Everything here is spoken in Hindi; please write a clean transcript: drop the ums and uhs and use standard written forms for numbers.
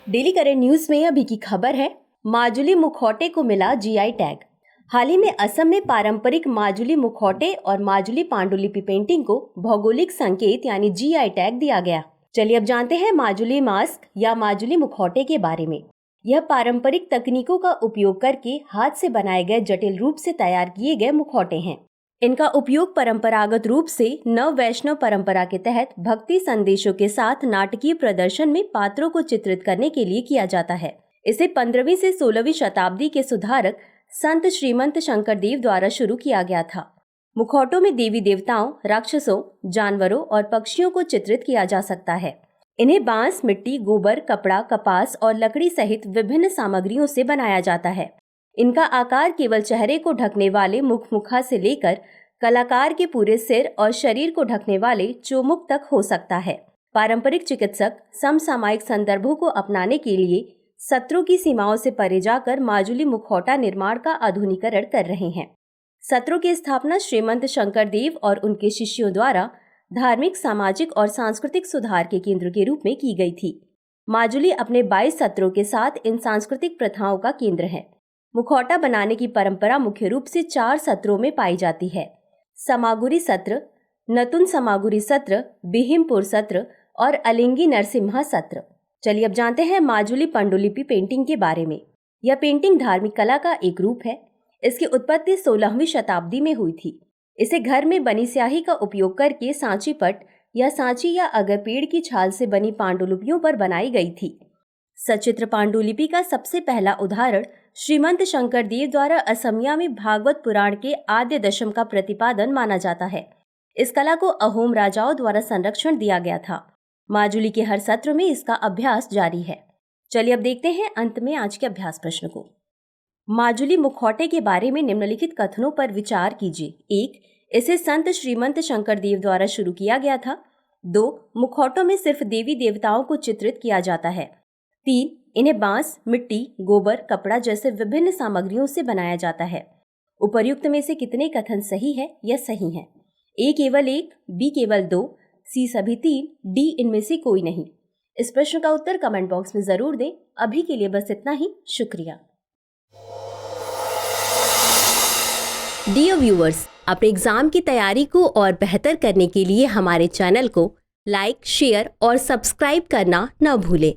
डेली करंट न्यूज में अभी की खबर है, माजुली मुखौटे को मिला जीआई टैग। हाल ही में असम में पारंपरिक माजुली मुखौटे और माजुली पांडुलिपि पेंटिंग को भौगोलिक संकेत यानी जीआई टैग दिया गया। चलिए अब जानते हैं माजुली मास्क या माजुली मुखौटे के बारे में। यह पारंपरिक तकनीकों का उपयोग करके हाथ से बनाए गए जटिल रूप से तैयार किए गए मुखौटे हैं। इनका उपयोग परंपरागत रूप से नव वैष्णव परंपरा के तहत भक्ति संदेशों के साथ नाटकीय प्रदर्शन में पात्रों को चित्रित करने के लिए किया जाता है। इसे 15वीं से 16वीं शताब्दी के सुधारक संत श्रीमंत शंकरदेव द्वारा शुरू किया गया था। मुखौटों में देवी देवताओं, राक्षसों, जानवरों और पक्षियों को चित्रित किया जा सकता है। इन्हें बांस, मिट्टी, गोबर, कपड़ा, कपास और लकड़ी सहित विभिन्न सामग्रियों से बनाया जाता है। इनका आकार केवल चेहरे को ढकने वाले मुखा से लेकर कलाकार के पूरे सिर और शरीर को ढकने वाले चोमुख तक हो सकता है। पारंपरिक चिकित्सक समसामयिक संदर्भों को अपनाने के लिए सत्रों की सीमाओं से परे जाकर माजुली मुखौटा निर्माण का आधुनिकीकरण कर रहे हैं। सत्रों की स्थापना श्रीमंत शंकरदेव और उनके शिष्यों द्वारा धार्मिक, सामाजिक और सांस्कृतिक सुधार के केंद्र के रूप में की गई थी। माजुली अपने 22 सत्रों के साथ इन सांस्कृतिक प्रथाओं का केंद्र है। मुखौटा बनाने की परंपरा मुख्य रूप से 4 सत्रों में पाई जाती है: समागुरी सत्र, नतुन समागुरी सत्र, बिहिमपुर सत्र और अलिंगी नरसिम्हा सत्र। चलिए अब जानते हैं माजुली पांडुलिपि पेंटिंग के बारे में। यह पेंटिंग धार्मिक कला का एक रूप है। इसकी उत्पत्ति 16वीं शताब्दी में हुई थी। इसे घर में बनी स्याही का उपयोग करके सांची पट या सांची या अगर पेड़ की छाल से बनी पांडुलिपियों पर बनाई गई थी। सचित्र पांडुलिपि का सबसे पहला उदाहरण श्रीमंत शंकरदेव द्वारा असमिया में भागवत पुराण के आद्य दशम का प्रतिपादन माना जाता है। इस कला को अहोम राजाओं द्वारा संरक्षण दिया गया था। माजुली के हर सत्र में इसका अभ्यास जारी है। चलिए अब देखते हैं अंत में आज के अभ्यास प्रश्न को। माजुली मुखौटे के बारे में निम्नलिखित कथनों पर विचार कीजिए। 1. इसे संत श्रीमंत शंकरदेव द्वारा शुरू किया गया था। 2. मुखौटों में सिर्फ देवी देवताओं को चित्रित किया जाता है। 3. इन्हें बांस, मिट्टी, गोबर, कपड़ा जैसे विभिन्न सामग्रियों से बनाया जाता है। उपर्युक्त में से कितने कथन सही है या सही हैं? A केवल 1, B केवल 2, C सभी 3, D इनमें से कोई नहीं। इस प्रश्न का उत्तर कमेंट बॉक्स में जरूर दें। अभी के लिए बस इतना ही। शुक्रिया। डियर व्यूअर्स, अपने एग्जाम की तैयारी को और बेहतर करने के लिए हमारे चैनल को लाइक, शेयर और सब्सक्राइब करना न भूलें।